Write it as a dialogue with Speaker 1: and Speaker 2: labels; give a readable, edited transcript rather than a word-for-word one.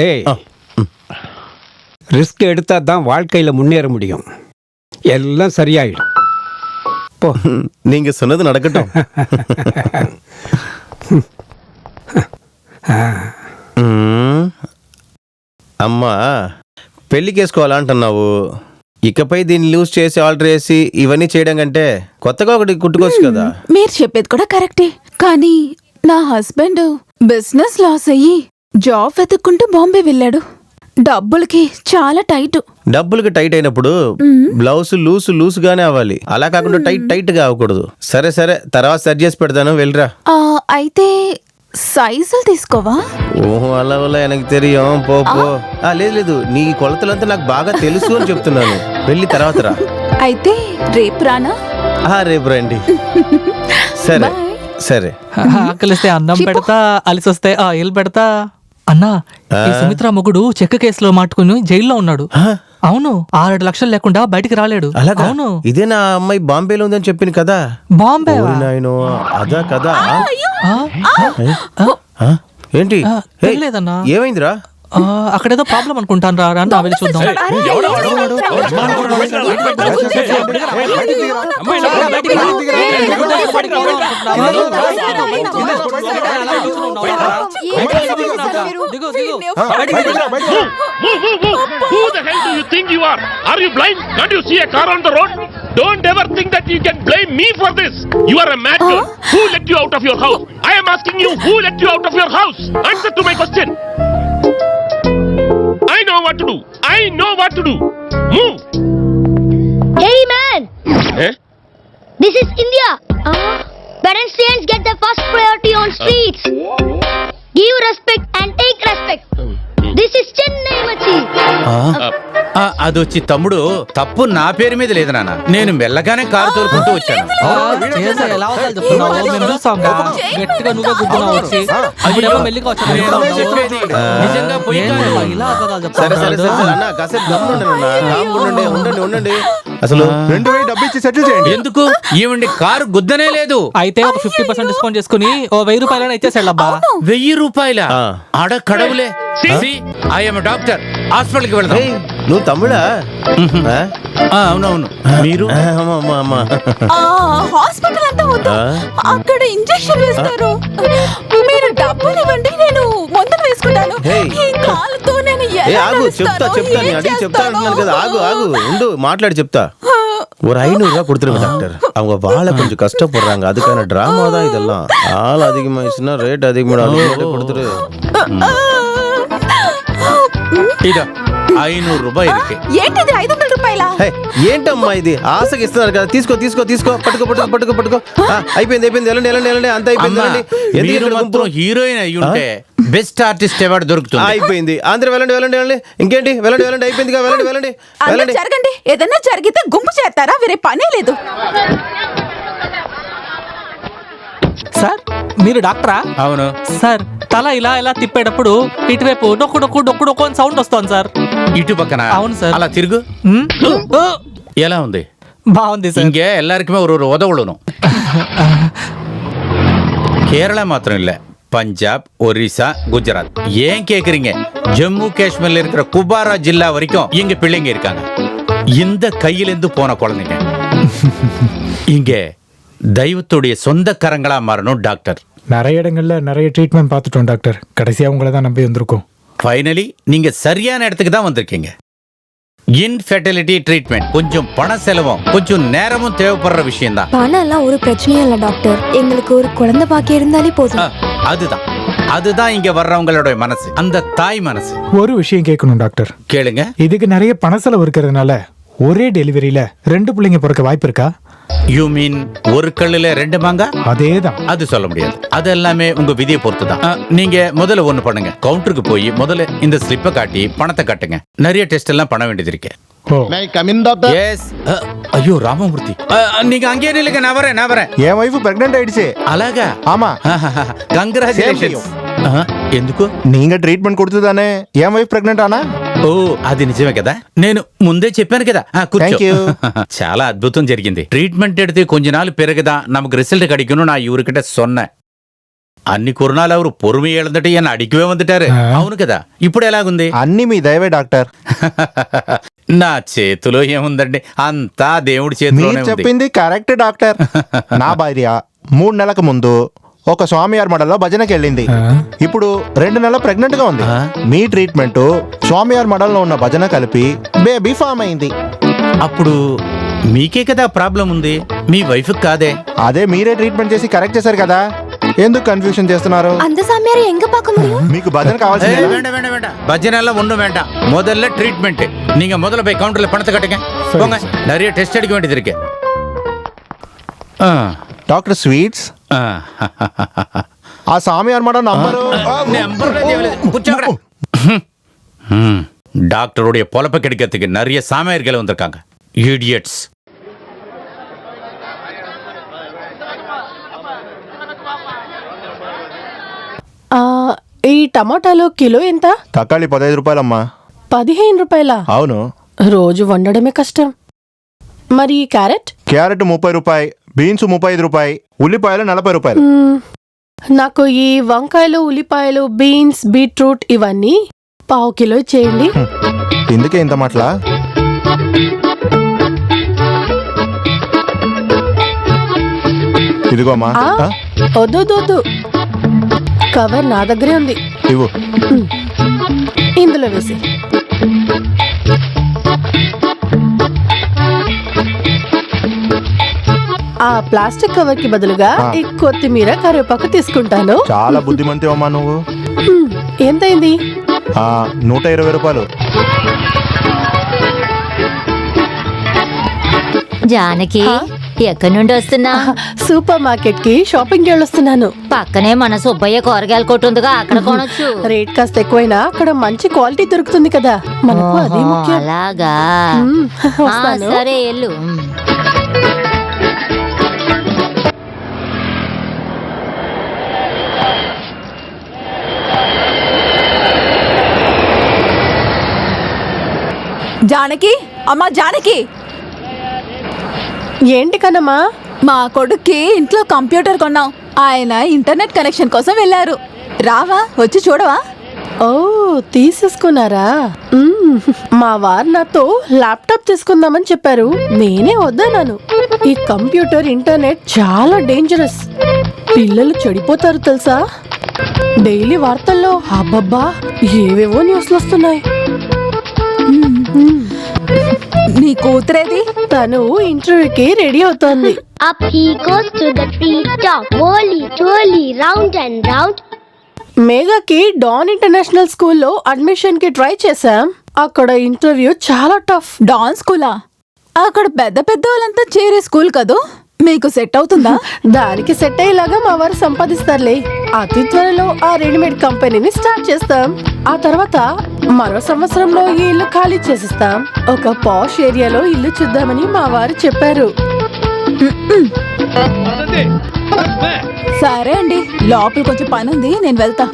Speaker 1: ஏய், ரிஸ்க் எடுத்தா தான் வாழ்க்கையில் முன்னேற முடியும். எல்லாம் சரியாயிடும். போ.
Speaker 2: நீங்க சொன்னது நடக்கட்டும். అమ్మా పెళ్లి చేసుకోవాలంటున్నావు. ఇకపై దీన్ని లూజ్ చేసి ఆల్టర్ చేసి ఇవన్నీ చేయడం కంటే కొత్తగా ఒకటి కుట్టుకోవచ్చు కదా.
Speaker 3: మీరు చెప్పేది కూడా కరెక్టే, కానీ నా హస్బెండ్ బిజినెస్ లాస్ అయ్యి జాబ్ వెతుక్కుంటూ బాంబే వెళ్ళాడు. డబ్బులకి చాలా టైట్.
Speaker 2: డబ్బులకి టైట్ అయినప్పుడు బ్లౌజ్ లూసుగానే అవ్వాలి, అలా కాకుండా టైట్ గా అవ్వకూడదు. సరే సరే, తర్వాత సెట్ చేసి పెడతాను, వెళ్ళరా.
Speaker 3: అయితే సైజులు తీసుకోవా?
Speaker 2: ఓహో, అలా వల్ల எனக்கு தெரியும். పో. లేదు, నీ కొలతలంతా నాకు బాగా తెలుసు అని చెప్తున్నాను. వెళ్ళి తర్వాత రా.
Speaker 3: అయితే రేపు రానా?
Speaker 2: రేపు రండి. సరే సరే.
Speaker 4: ఆకలిస్తే అన్నం పెడతా, అలిసొస్తే ఆయిల్ పెడతా. అన్నా, ఈ సుమిత్ర మొగుడు చెక్క కేసులో మాట్టుకుని జైల్లో ఉన్నాడు. అవును, 6 లక్షలు లేకుండా బయటికి రాలేడు. అవును,
Speaker 2: ఇదే నా అమ్మాయి బాంబేలో ఉందని చెప్పింది కదా.
Speaker 4: బాంబే?
Speaker 2: అదా కదా. ఏంటి
Speaker 4: లేదన్నా,
Speaker 2: ఏమైందిరా?
Speaker 4: అక్కడేదో ప్రాబ్లం అనుకుంటాను. రా నా వెళ్ళి చూద్దాం.
Speaker 5: Who the hell do you think you are? Are you blind? Can't you see a car on the road? Don't ever think that you can blame me for this. You are a mad girl. Who let you out of your house? I am asking you, who let you out of your house? Answer to my question. I know what to do. I know what to do. Move.
Speaker 6: Hey man!
Speaker 5: Eh?
Speaker 6: This is India. Pedestrians get the first priority on streets. Give respect and take respect. This is Chennai Machi.
Speaker 7: అదొచ్చి తమ్ముడు, తప్పు నా పేరు మీద లేదు నాన్న. నేను మెల్లగానే car తోలుకుంటూ వచ్చాను.
Speaker 2: ఉండండి. అసలు 2000 డబ్బు ఇచ్చి సెటిల్ చేయండి.
Speaker 7: ఎందుకు? ఈవిండి కారు గుద్దనే లేదు.
Speaker 4: అయితే ఒక 50% డిస్కౌంట్ చేసుకుని ఓ 1000 రూపాయలు ఇచ్చేసాడు అబ్బా.
Speaker 7: 1000 రూపాయల ఆడ కడవులే. ఐఎమ్ డాక్టర్, హాస్పిటల్కి వెళ్దాం.
Speaker 2: నువ్వు తమ్ముడా?
Speaker 7: అవునవును. మీరు?
Speaker 3: హాస్పిటల్ అంతా వద్దు, అక్కడ ఇంజెక్షన్ వేస్తారు. మీరు డబ్బులు ఇవ్వండి, నేను మందులు వేసుకుంటాను. ఈ కాలుతో నేను
Speaker 2: చెప్తా అంటున్నాను కదా. ఆగు ఉండు, మాట్లాడి చెప్తా. ஒரு 500 ரூபா கொடுத்துருங்க டாக்டர். அவங்க வாழ கொஞ்சம் கஷ்டப்படுறாங்க, அதுக்கான டிராமா தான் இதெல்லாம். ஆள் அதிகமாயிடுச்சுன்னா ரேட் அதிகமாக கொடுத்துரு.
Speaker 7: ఇదో 500 రూపాయలు ఇருக்கு.
Speaker 3: ఏంటిది 500 రూపాయల?
Speaker 2: ఏంటమ్మా ఇది? ఆశకి ఇస్తున్నారు కదా. తీసుకో. పట్టుకో. అయిపోయింది. వెళ్ళండి. అంత అయిపోయింది.
Speaker 7: మీరు మాత్రం హీరోయిన్ అయ్యి ఉంటే బెస్ట్ ఆర్టిస్ట్ అవార్డు దొరుకుతుంది.
Speaker 2: అయిపోయింది. అందరూ వెళ్ళండి. ఇంకేంటి? వెళ్ళండి. అయిపోయిందిగా. వెళ్ళండి.
Speaker 3: జరగండి. ఏదైనా జరిగితే గుంపు చేస్తారా? వేరే పనే లేదు.
Speaker 4: సార్, మీరు డాక్టరా?
Speaker 7: అవును
Speaker 4: సార్. తల ఇలా తిప్పేటప్పుడు ఇటువైపు డొక్కు అని సౌండ్ వస్తుంది సార్.
Speaker 7: ఇటు పక్కన?
Speaker 4: అవును సార్.
Speaker 7: అలా తిరుగు. ఎలా ఉంది?
Speaker 4: బాగుంది సార్.
Speaker 7: இங்கே எல்லாருக்குமே ஒரு உதவணும். கேரளா மாத்திரம் இல்ல, பஞ்சாப், ஒரிசா, குஜராத். ஏன் கேக்குறீங்க? ஜம்மு காஷ்மீர்ல இருக்கிற குபாரா ஜில்லா வரைக்கும் இங்க பிள்ளைங்க இருக்காங்க. இந்த கையிலிருந்து போன குழந்தைங்க இங்க தெய்வத்துடைய சொந்த கரங்களா மாறணும் டாக்டர்.
Speaker 8: நிறைய இடங்கள்ல நிறைய ட்ரீட்மெண்ட் பார்த்துட்டோம் டாக்டர். கடைசியா உங்களை தான் நம்பி வந்திருக்கோம்.
Speaker 7: ஃபைனலி நீங்க சரியான இடத்துக்கு தான் வந்திருக்கீங்க. இன்ஃபெர்டிலிட்டி ட்ரீட்மெண்ட் கொஞ்சம் பண செலவும் கொஞ்சம் நேரமும் தேவைப்படுற விஷயம் தான்.
Speaker 6: பணம் எல்லாம் ஒரு பிரச்சனையும் இல்ல டாக்டர். எங்களுக்கு ஒரு குழந்தை பாக்கியம் இருந்தாலே போதும்.
Speaker 7: அதுதான் இங்க வர்றவங்களோட மனசு, அந்த தாய் மனசு.
Speaker 8: ஒரு விஷயம் கேட்கணும் டாக்டர்.
Speaker 7: கேளுங்க.
Speaker 8: இதுக்கு நிறைய பண செலவு இருக்கிறதுனால ஒரே டெலிவரியில 2 பிள்ளைங்க பிறக்க வாய்ப்பு இருக்கா?
Speaker 7: யூ மீன் ஒரு கல்லுல 2 மாங்கா?
Speaker 8: அதேதான்.
Speaker 7: அது சொல்ல முடியாது. அது எல்லாமே உங்க விதியை பொறுத்து தான். நீங்க முதல்ல ஒண்ணு பண்ணுங்க. கவுண்டருக்கு போய் முதல்ல இந்த ஸ்லிப்பை காட்டி பணத்தை காட்டுங்க. நிறைய டெஸ்ட் எல்லாம் பண்ண வேண்டியது இருக்கு. ஐயோ ராமமூர்த்தி, நீங்க அங்கேயே நில்லுங்க, நான் வரேன்.
Speaker 2: என் வைஃப் பிரெக்னன்ட் ஆயிடுச்சு.
Speaker 7: అలాగా?
Speaker 2: ஆமா.
Speaker 7: కంగ్రాచులేషన్స్. ఎందుకు?
Speaker 2: நீங்க ட்ரீட்மெண்ட் கொடுத்துதானே என் వైఫ్ ప్రెగ్నెంట్ ఆనా?
Speaker 7: ఓ, అది నిజమే కదా. నేను ముందే చెప్పాను కదా. కూర్చో. చాలా అద్భుతం జరిగింది. ட்ரீட்மெண்ட் எடுத்து கொஞ்ச நாள் பிறகுதான் நமக்கு ரிசல்ட் கிடைக்கணும் நான் இவர்கிட்ட சொன்னேன். అన్ని కురణాలు ఎవరు పొరుమి ఏళ్ళందట ఈయన అడిగివే వందటారు. అవును కదా, ఇప్పుడు ఎలాగుంది?
Speaker 9: అన్ని మీ దయవే డాక్టర్.
Speaker 7: నా చేతిలో ఏముందండి, అంతా దేవుడి
Speaker 9: మీరు
Speaker 7: చేతిలోనే ఉంది.
Speaker 9: చెప్పింది కరెక్ట్ డాక్టర్. నా భార్య 3 నెలలకు ముందు ఒక స్వామివారి మడలో భజనకి వెళ్ళింది. ఇప్పుడు 2 నెలలు ప్రెగ్నెంట్ గా ఉంది. మీ ట్రీట్మెంట్ స్వామివారి మడల్లో ఉన్న భజన కలిపి బేబీ ఫామ్ అయింది.
Speaker 7: అప్పుడు మీకే కదా ప్రాబ్లం ఉంది, మీ వైఫ్ కాదే.
Speaker 9: అదే మీరే ట్రీట్మెంట్ చేసి కరెక్ట్ చేశారు కదా, ఎందుకు కన్ఫ్యూషన్ చేస్తున్నారు?
Speaker 6: அந்த சாமியார் எங்க பார்க்க முடியும்?
Speaker 9: మీకు భజన కావాల్సింది.
Speaker 7: பஜனை ஒன்றும் வேண்டாம், முதல்ல ட்ரீட்மெண்ட். நீங்க முதல்ல போய் கவுண்டர்ல பணத்தை கட்டுங்க, போங்க. நிறைய டெஸ்ட் எடுக்க வேண்டியது இருக்கு.
Speaker 9: డాక్టర్ స్వీట్స్, ఆ స్వామివారి మడ నంబరు.
Speaker 7: டாக்டருடைய பொழப்ப கிடைக்கிறதுக்கு நிறைய சாமியார்கள் வந்திருக்காங்க. இடியட்ஸ்.
Speaker 10: ఈ టమాటాలో కిలో ఎంత?
Speaker 9: తక్కాళి 15 రూపాయలమ్మా.
Speaker 10: 15 రూపాయల?
Speaker 9: అవును.
Speaker 10: రోజు వండడమే కష్టం. మరి ఈ క్యారెట్?
Speaker 9: క్యారెట్ 30 రూపాయి, బీన్స్ 35 రూపాయి, ఉల్లిపాయలు 40 రూపాయలు.
Speaker 10: నాకు ఈ వంకాయలు, ఉల్లిపాయలు, బీన్స్, బీట్రూట్ ఇవన్నీ 1/2 కిలో చేయండి.
Speaker 9: ఇందుకే ఇంత మాటలా? ఇదిగోమ్మా.
Speaker 10: వద్దు, కవర్ నా దగ్గరే ఉంది.
Speaker 9: ఇవ్వు.
Speaker 10: ఇందులో వేసి. ఆ ప్లాస్టిక్ కవర్ కి బదులుగా ఈ కొత్తిమీర, కరివేపాకు తీసుకుంటాను.
Speaker 9: చాలా బుద్ధిమంతివమ్మా నువ్వు.
Speaker 10: ఎంతైంది?
Speaker 9: 120 రూపాయలు.
Speaker 11: జానకి, ఎక్కడి నుండి వస్తున్నా?
Speaker 10: సూపర్ మార్కెట్ కి షాపింగ్ వెళ్ళొస్తున్నాను.
Speaker 11: పక్కనే మన సుబ్బయ్య కూరగాయల కొట్టు ఉందిగా, అక్కడ కొనొచ్చు.
Speaker 10: రేట్ కాస్త ఎక్కువైనా అక్కడ మంచి క్వాలిటీ దొరుకుతుంది కదా, మనకు అదే ముఖ్యం.
Speaker 11: అలాగా?
Speaker 10: వస్తాను.
Speaker 11: సరే ఎల్లు.
Speaker 3: జానకి, అమ్మా జానకి.
Speaker 10: ఏంటి కన్నమ్మా?
Speaker 3: మా కొడుక్కి ఇంట్లో కంప్యూటర్ కొన్నాం. ఆయన ఇంటర్నెట్ కనెక్షన్ కోసం వెళ్ళారు. రావా, వచ్చి చూడవా?
Speaker 10: ఓ, తీసేసుకున్నారా? మా వారు నాతో ల్యాప్టాప్ తీసుకుందామని చెప్పారు. నేనే వద్దన్నాను. ఈ కంప్యూటర్, ఇంటర్నెట్ చాలా డేంజరస్. పిల్లలు చెడిపోతారు తెలుసా? డైలీ వార్తల్లో అబ్బబ్బా ఏవేవో న్యూస్లు వస్తున్నాయి.
Speaker 3: నీ కూతురేది?
Speaker 10: తను ఇంటర్వ్యూకి రెడీ అవుతోంది.
Speaker 6: Up he goes to the treetop, whirly, twirly, round and round.
Speaker 10: మేఘాకి డాన్ ఇంటర్నేషనల్ స్కూల్లో అడ్మిషన్ కి ట్రై చేశాం. అక్కడ ఇంటర్వ్యూ చాలా టఫ్.
Speaker 3: డాన్ స్కూలా? అక్కడ పెద్ద పెద్ద వాళ్ళంతా చేరే స్కూల్ కదూ, మీకు సెట్ అవుతుందా?
Speaker 10: దానికి సెట్ అయ్యేలాగా మా వారు సంపాదిస్తారులే. అతి త్వరలో ఆ రెడీమేడ్ కంపెనీని స్టార్ట్ చేస్తాం. ఆ తర్వాత మరో సంవత్సరంలో ఈ ఇల్లు ఖాళీ చేసిస్తాం. ఒక పాష్ ఏరియాలో ఇల్లు చూద్దామని మా వారు చెప్పారు.
Speaker 3: సరే అండి, లోపల కొంచెం పని ఉంది, నేను వెళ్తా.